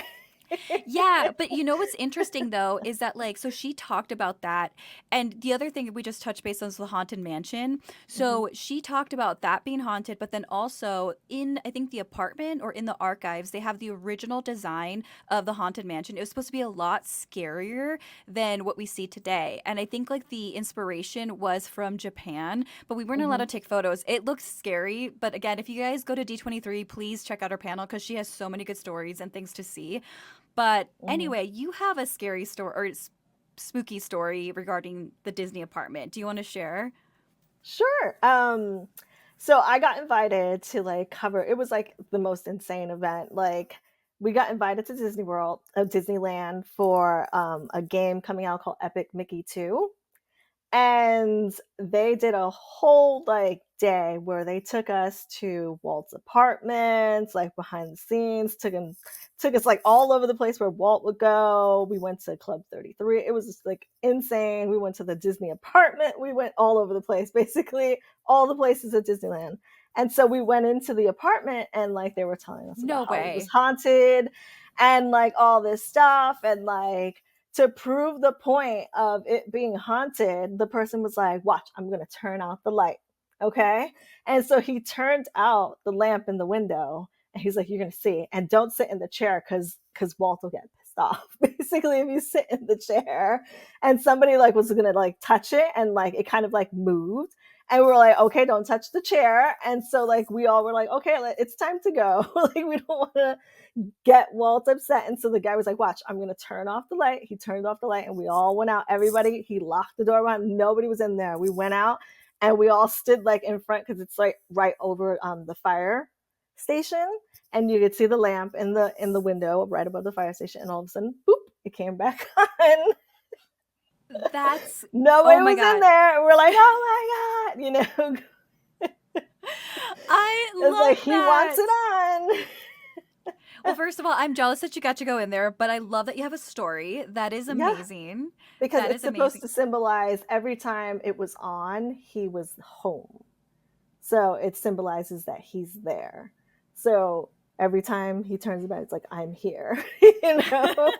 yeah, but you know what's interesting though is that like so she talked about that, and the other thing we just touched base on was the haunted mansion. Mhm. So she talked about that being haunted, but then also in I think the apartment or in the archives they have the original design of the haunted mansion. It was supposed to be a lot scarier than what we see today, and I think like the inspiration was from Japan, but we weren't allowed to Mhm. take photos. It looks scary, but again, if you guys go to D23, please check out her panel because she has so many good stories and things to see. But Mhm. anyway, you have a scary story or spooky story regarding the Disney apartment. Do you want to share? Sure. So I got invited to like cover. It was like the most insane event. Like we got invited to Disney World, Disneyland for a game coming out called Epic Mickey 2. And they did a whole like day where they took us to Walt's apartments, like behind the scenes, took us like all over the place where Walt would go. We went to Club 33. It was just like insane. We went to the Disney apartment. We went all over the place, basically all the places at Disneyland. And so we went into the apartment and like they were telling us about No how it was way. haunted and like all this stuff and like to prove the point of it being haunted, the person was like, watch, I'm going to turn out the light. Okay. And so he turned out the lamp in the window and he's like, you're going to see. And don't sit in the chair because Walt will get pissed off. Basically, if you sit in the chair and somebody like was going to like touch it and like it kind of like moved. And we were like, okay, don't touch the chair. And so like we all were like, okay, it's time to go. Like we don't want to get Walt upset. And so the guy was like, watch, I'm going to turn off the light. He turned off the light and we all went out. Everybody, he locked the door behind. Nobody was in there. We went out and we all stood like in front because it's like right over the fire station. And you could see the lamp in the window right above the fire station. And all of a sudden, boop, it came back on. That's Nobody oh my was in god. there. And we're like, oh my God, I it's like love he wants that. it on. Well, first of all, I'm jealous that you got to go in there, but I love that you have a story. That is Yeah, amazing. because That it's is supposed amazing. to symbolize every time it was on, he was home. So it symbolizes that he's there. So every time he turns about, it's like, I'm here, you know?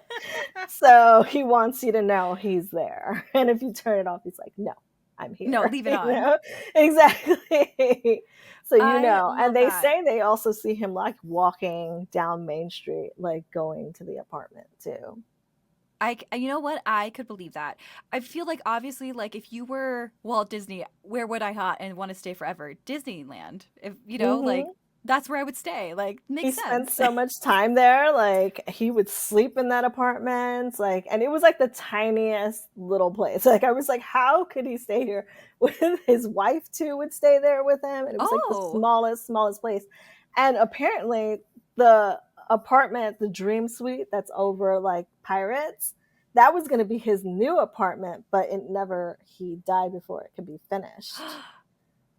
So he wants you to know he's there. And if you turn it off, he's like, no, I'm No, here, leave it you on. know? Exactly. So, you I know, and love they that. say they also see him like walking down Main Street, like going to the apartment too. You know what? I could believe that. I feel like obviously, like if you were Walt Disney, where would I haunt and want to stay forever? Disneyland. If you know, like Hmm. that's where I would stay. Like He makes spent sense. so much time there, like, he would sleep in that apartment, like and it was, like, the tiniest little place, like, I was like, "How could he stay here?" With his wife too would stay there with him, and it was, like, the Oh, smallest place, and apparently, the apartment, the dream suite that's over, like, Pirates, that was gonna be his new apartment, but it never he died before it could be finished.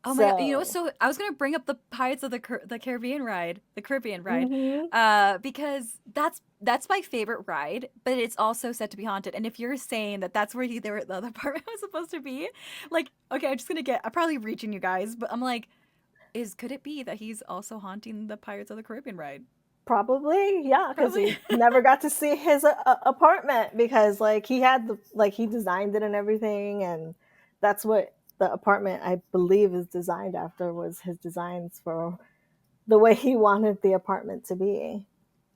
Oh my god! You know, So, so I was gonna bring up the Pirates of the Caribbean ride, the Caribbean ride, hmm because that's my favorite ride, but it's also said to be haunted. And if you're saying that that's where the other part was supposed to be, like, okay, I'm probably reaching you guys, but I'm like, could it be that he's also haunting the Pirates of the Caribbean ride? probably, yeah, because Probably. he never got to see his apartment because like he had the like he designed it and everything, and that's what the apartment I believe is designed after was his designs for the way he wanted the apartment to be.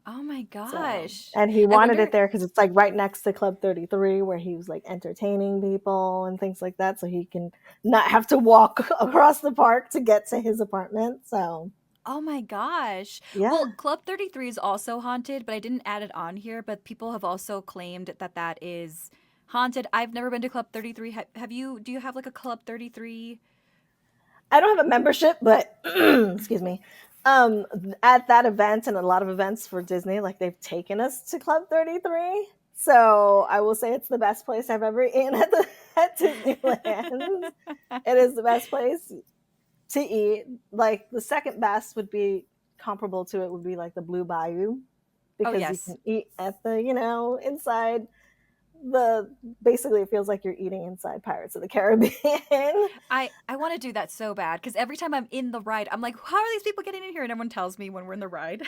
Oh my So, gosh! and he I wanted it wonder. there because it's like right next to Club 33 where he was like entertaining people and things like that. So he can not have to walk across the park to get to his apartment. So, Oh my gosh. Well, yeah. Club 33 is also haunted, but I didn't add it on here. But people have also claimed that that is haunted. I've never been to Club 33. Have you? Do you have like a Club 33? I don't have a membership, but excuse me. Um, at that event and a lot of events for Disney, like they've taken us to Club 33. So I will say it's the best place I've ever eaten at Disneyland. It is the best place to eat. Like the second best would be comparable to it would be like the Blue Bayou Oh, because you yes. can eat at the, inside the basically it feels like you're eating inside Pirates of the Caribbean. I want to do that so bad because every time I'm in the ride, I'm like, how are these people getting in here? And everyone tells me when we're in the ride.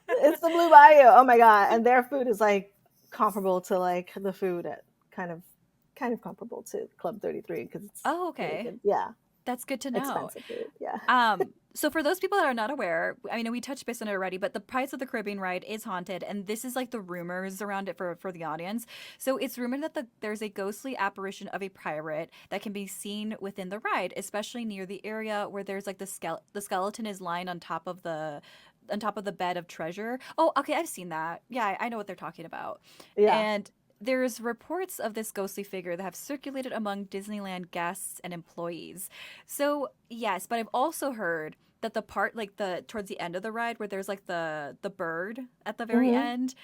It's the Blue Bayou. Oh my god! And their food is like comparable to like the food at kind of comparable to Club 33 because it's Oh, really okay. good. Yeah, That's good to know. expensive food. Yeah. So for those people that are not aware, I mean, we touched base on it already, but the Pirates of the Caribbean ride is haunted, and this is like the rumors around it for the audience. So it's rumored that there's a ghostly apparition of a pirate that can be seen within the ride, especially near the area where there's like the skeleton is lying on top of the bed of treasure. Oh, okay, I've seen that. Yeah, I know what they're talking about. Yeah. And there's reports of this ghostly figure that have circulated among Disneyland guests and employees. So, yes, but I've also heard that the part like the towards the end of the ride where there's like the bird at the very hmm end,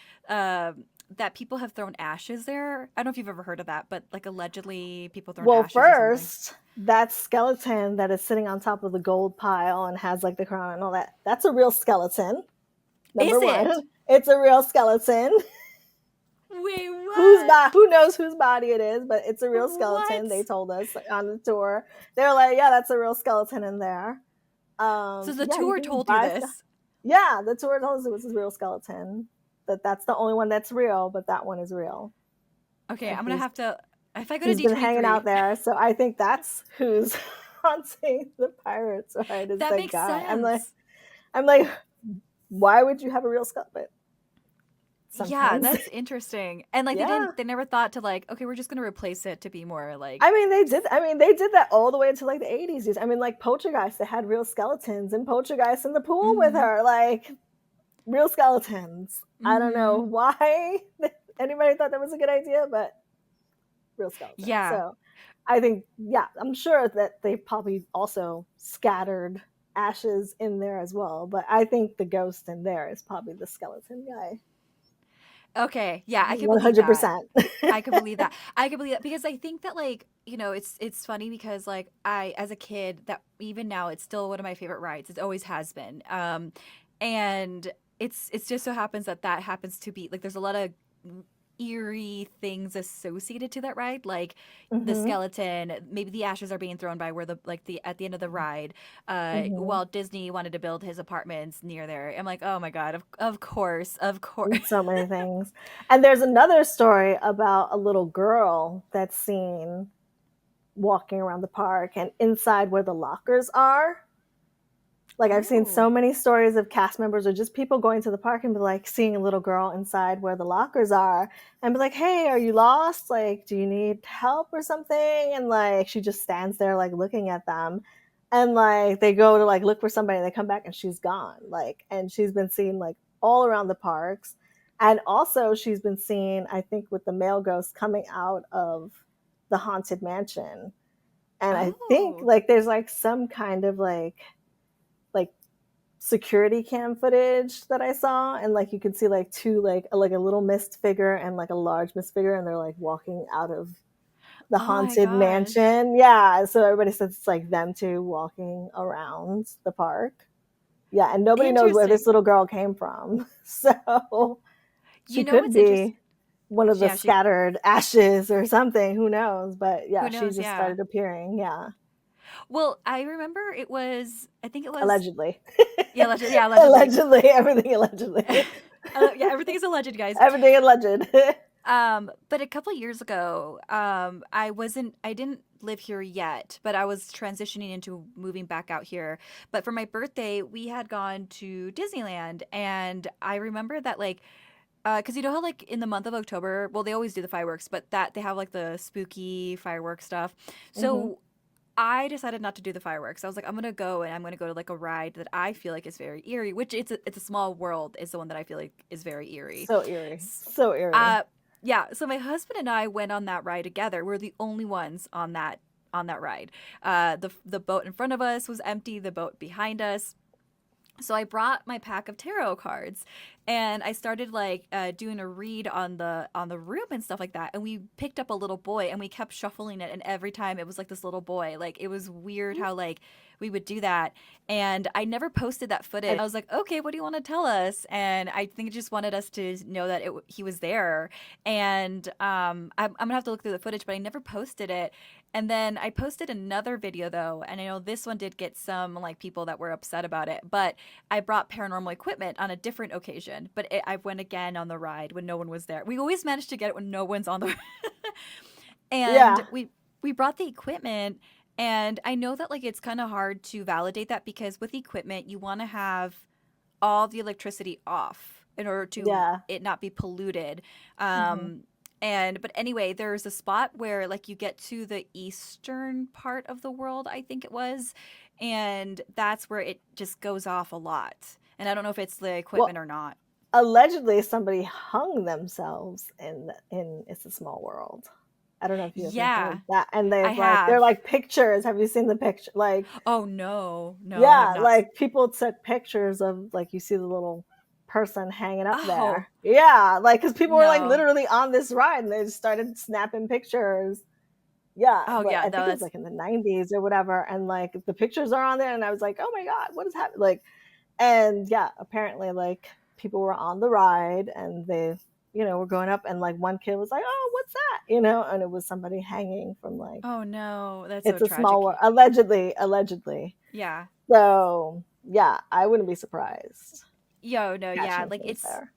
that people have thrown ashes there. I don't know if you've ever heard of that, but like allegedly people thrown Well, ashes or something. first, that skeleton that is sitting on top of the gold pile and has like the crown and all that, that's a real skeleton. Number Is it? one, it's a real skeleton. Wait, what? Who knows whose body it is, but it's a real skeleton. They What? told us on the tour. They're like, yeah, that's a real skeleton in there. So the Yeah, you tour can told you buy. this. Yeah, the tour told us it was a real skeleton. That's the only one that's real, but that one is real, Okay, and I'm gonna he's have to if I go to he's been hanging out D23. there. So I think that's who's haunting the pirates. Right? Is That that makes guy? sense. I'm like, why would you have a real skeleton? But Yeah, sometimes, that's interesting. And like yeah. they never thought to like, okay, we're just gonna replace it to be more like I mean, they did. I mean, they did that all the way into like the 80s. I mean, like Poltergeist, they had real skeletons and Poltergeist in the pool with mm-hmm. her, like real skeletons. I don't know Mm-hmm. why anybody thought that was a good idea, but real skeletons. Yeah. So I think, yeah, I'm sure that they probably also scattered ashes in there as well. But I think the ghost in there is probably the skeleton guy. Okay. Yeah, I could believe that. 100%. I could believe that. I could believe that because I think that like, it's funny because like I as a kid that even now it's still one of my favorite rides. It always has been. And it's just so happens that that happens to be like there's a lot of eerie things associated to that ride like the hmm skeleton, maybe the ashes are being thrown by where the like the at the end of the ride, hmm while Disney wanted to build his apartments near there. I'm like, oh my god, of course, of course. So many things. And there's another story about a little girl that's seen walking around the park and inside where the lockers are. Like I've seen Oh. so many stories of cast members or just people going to the park and be like seeing a little girl inside where the lockers are and be like, "Hey, are you lost? Like, do you need help or something?" And like she just stands there like looking at them. And like they go to like look for somebody and they come back and she's gone. Like and she's been seen like all around the parks. And also she's been seen, I think, with the male ghost coming out of the haunted mansion. And I think Oh. like there's like some kind of like security cam footage that I saw, and like you can see like two like a little mist figure and like a large mist figure, and they're like walking out of the Oh my haunted gosh. mansion. Yeah, so everybody says it's like them two walking around the park. Yeah, and nobody knows where this Interesting. little girl came from. So You she know could what's interesting? be one of the Yeah, she, scattered ashes or something. Who knows? But who yeah, she knows? just Yeah. started appearing. Yeah, Well, I remember I think it was, allegedly. yeah, allegedly. Yeah, allegedly. Allegedly, everything allegedly. Yeah, everything is alleged, guys. Everything alleged. But a couple years ago, I didn't live here yet, but I was transitioning into moving back out here. But for my birthday, we had gone to Disneyland, and I remember that like, because you know how like in the month of October, well, they always do the fireworks, but that they have like the spooky fireworks stuff. Hmm. So I decided not to do the fireworks. I was like, I'm gonna go and I'm gonna go to like a ride that I feel like is very eerie, which it's a small world is the one that I feel like is very eerie. So eerie. S- So eerie. Uh, yeah. So my husband and I went on that ride together. We're the only ones on that ride. The boat in front of us was empty. The boat behind us. So I brought my pack of tarot cards, and I started like doing a read on the room and stuff like that. And we picked up a little boy, and we kept shuffling it. And every time it was like this little boy. Like it was weird how like we would do that. And I never posted that footage. I was like, okay, what do you want to tell us? And I think it just wanted us to know that he was there. And I'm gonna have to look through the footage, but I never posted it. And then I posted another video though, and I know this one did get some like people that were upset about it, but I brought paranormal equipment on a different occasion, but I went again on the ride when no one was there. We always manage to get it when no one's on the and Yeah. we brought the equipment, and I know that like it's kind of hard to validate that because with equipment you want to have all the electricity off in order to Yeah. it not be polluted. Hmm. Um and but anyway, there's a spot where like you get to the eastern part of the world, I think it was, and that's where it just goes off a lot. And I don't know if it's the Well, equipment or not. allegedly somebody hung themselves in It's a Small World. I don't know if you ever heard Yeah, that. And I they're have. like pictures. Have you seen the picture? Like, Oh no, no, I have yeah, not. like people took pictures of like you see the little person hanging up Oh there. Yeah, like because people were like no. literally on this ride and they just started snapping pictures. Yeah, Oh but yeah, I no, think it was that's like in the 90s or whatever. And like the pictures are on there, and I was like, oh my God, what is happening? Like, and yeah, apparently like people were on the ride and they, were going up, and like one kid was like, oh, what's that? And it was somebody hanging from like oh no, that's so It's a Small tragic. World, allegedly. Yeah. So yeah, I wouldn't be surprised Yo, no, yeah, catching like things it's there.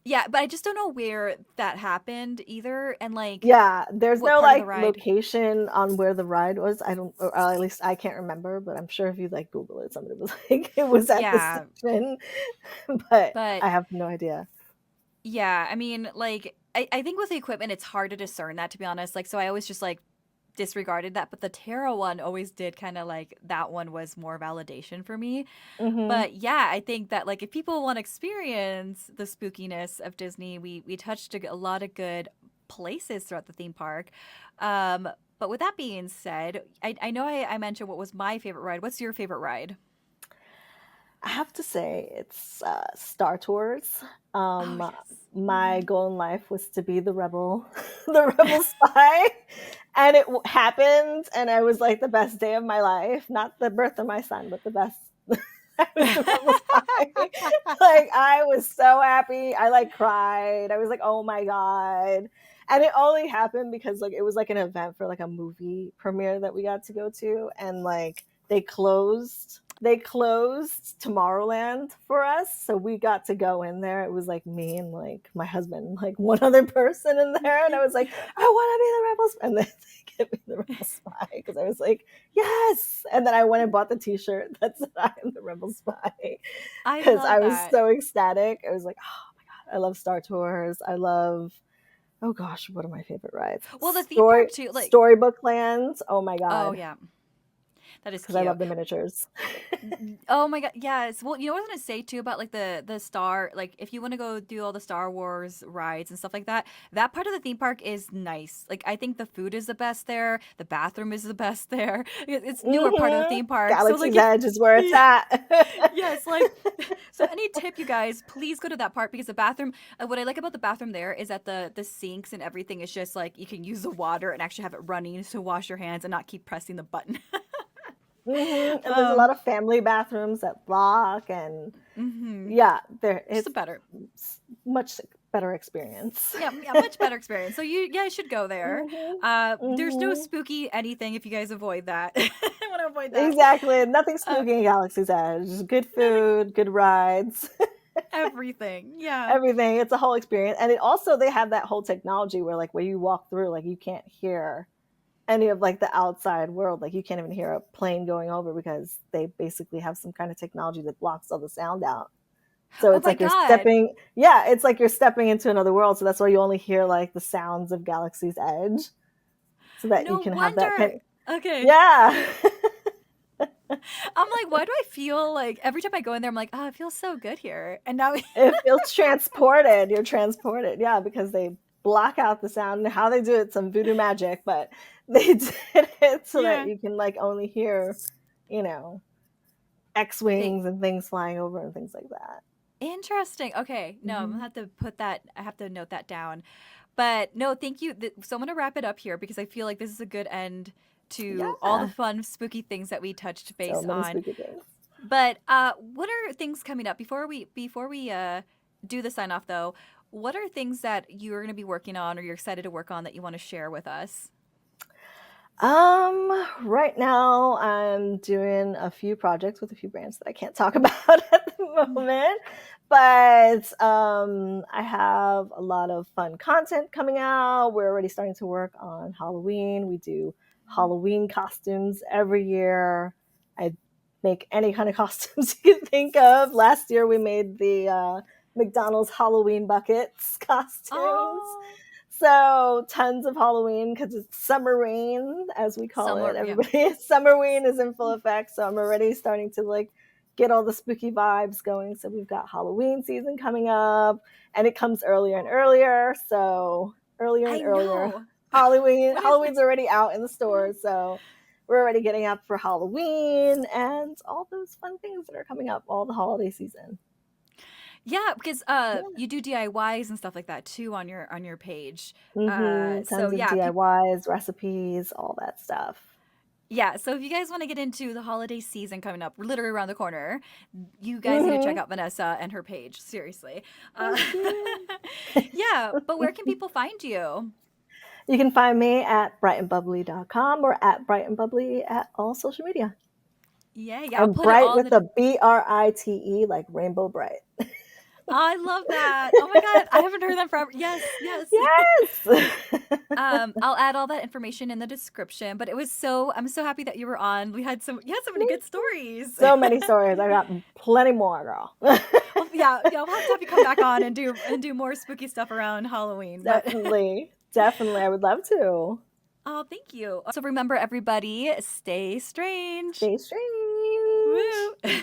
yeah, but I just don't know where that happened either, and like Yeah, there's what no part of the like ride. location on where the ride was. I don't, or at least I can't remember, but I'm sure if you like Google it, somebody was like, it was at this Yeah, station, but but I have no idea. yeah, I mean, like I think with the equipment, it's hard to discern that to be honest. Like, so I always just like disregarded that, but the tarot one always did kind of like that one was more validation for me. Hmm. But yeah, I think that like if people want to experience the spookiness of Disney, we touched a lot of good places throughout the theme park. Um, but with that being said, I know I mentioned what was my favorite ride. What's your favorite ride? I have to say it's Star Tours. Oh Um, yes. my Hmm. goal in life was to be the rebel, the rebel spy, and happened, and I was like the best day of my life. Not the birth of my son, but the best. I was the rebel spy. Like I was so happy. I like cried. I was like, oh my God. And it only happened because like it was like an event for like a movie premiere that we got to go to, and like they closed Tomorrowland for us, so we got to go in there. It was like me and like my husband and like one other person in there, and I was like, I want to be the rebel spy. And then they gave me the rebel spy because I was like, yes. And then I went and bought the T-shirt that said I am the rebel spy I because love I was that. so ecstatic. I was like, oh my God, I love Star Tours. I love, oh gosh, what are my favorite rides? Well, the theme park too, like Storybook Lands. Oh my oh God. yeah. That is because I cute. love the miniatures. Oh my god, yes. Well, you know what I was gonna say too about like the star, like if you want to go do all the Star Wars rides and stuff like that, that part of the theme park is nice. Like I think the food is the best there, the bathroom is the best there. It's newer part of the theme park, so like Galaxy's if Edge is where it's at. yes, like so any tip you guys, please go to that part because the bathroom, what I like about the bathroom there is that the sinks and everything is just like you can use the water and actually have it running to wash your hands and not keep pressing the button. And there's a um lot of family bathrooms that block, and mhm. yeah, there Just a it's better. much better experience. Yeah, yeah, much better experience. So you guys should go there. hmm There's no hmm spooky anything if you guys avoid that. I want to avoid that. Exactly. Nothing Uh, spooky in Galaxy's Edge. Good nothing, food, good rides, everything. Yeah. everything. It's a whole experience. And it also, they have that whole technology where like where you walk through, like you can't hear any of like the outside world. Like you can't even hear a plane going over because they basically have some kind of technology that blocks all the sound out. So Oh it's my like you're God. stepping, yeah, it's like you're stepping into another world. So that's why you only hear like the sounds of Galaxy's Edge, so that you No can have that wonder. kind. Okay. Yeah. I'm like, why do I feel like every time I go in there, I'm like, oh, it feels so good here. And now, It feels transported. You're transported. Yeah, because they block out the sound. And how they do it, some voodoo magic, but they did it so that yeah. you can like only hear, you know, They X-wings and things flying over and things like that. interesting. Okay. No, I'm gonna hmm have to put that, I have to note that down. But no, thank you. So I'm going to wrap it up here because I feel like this is a good end to all the Yeah, fun, spooky things that we touched so base many on. spooky things. But what are things coming up before we do the sign off though? What are things that you're going to be working on or you're excited to work on that you want to share with us? Right now I'm doing a few projects with a few brands that I can't talk about at the Mm. moment, but I have a lot of fun content coming out. We're already starting to work on Halloween. We do Halloween costumes every year. I make any kind of costumes you can think of. Last year we made the McDonald's Halloween buckets costumes. Oh, So tons of Halloween because it's summer rain, as we call it. somewhere, yeah. Everybody, summer rain is in full effect. So I'm already starting to like get all the spooky vibes going. So we've got Halloween season coming up, and it comes earlier and earlier. So earlier I and earlier, know. Halloween. What is Halloween's already out in the stores. So we're already getting up for Halloween and all those fun things that are coming up all the holiday season. Yeah, because Yeah. you do DIYs and stuff like that too on your page. So Tons of yeah, people. DIYs, recipes, all that stuff. Yeah, so if you guys want to get into the holiday season coming up, literally around the corner, you guys need to check hmm out Vanessa and her page. Seriously. Uh, Thank you. yeah, but where can people find you? You can find me at briteandbubbly.com or at briteandbubbly at all social media. Yeah, yeah, I'll And put it bright all in with the. a Brite, like rainbow bright. I love that. Oh my God, I haven't heard that forever. Yes, yes. Yes. I'll add all that information in the description. But it was I'm so happy that you were on. You had so many Me good too. stories. So many stories. I got plenty more, girl. Well, yeah, yeah, we'll have you come back on and do more spooky stuff around Halloween. But Definitely. Definitely. I would love to. oh, thank you. So remember, everybody, stay strange. Stay strange. Woo!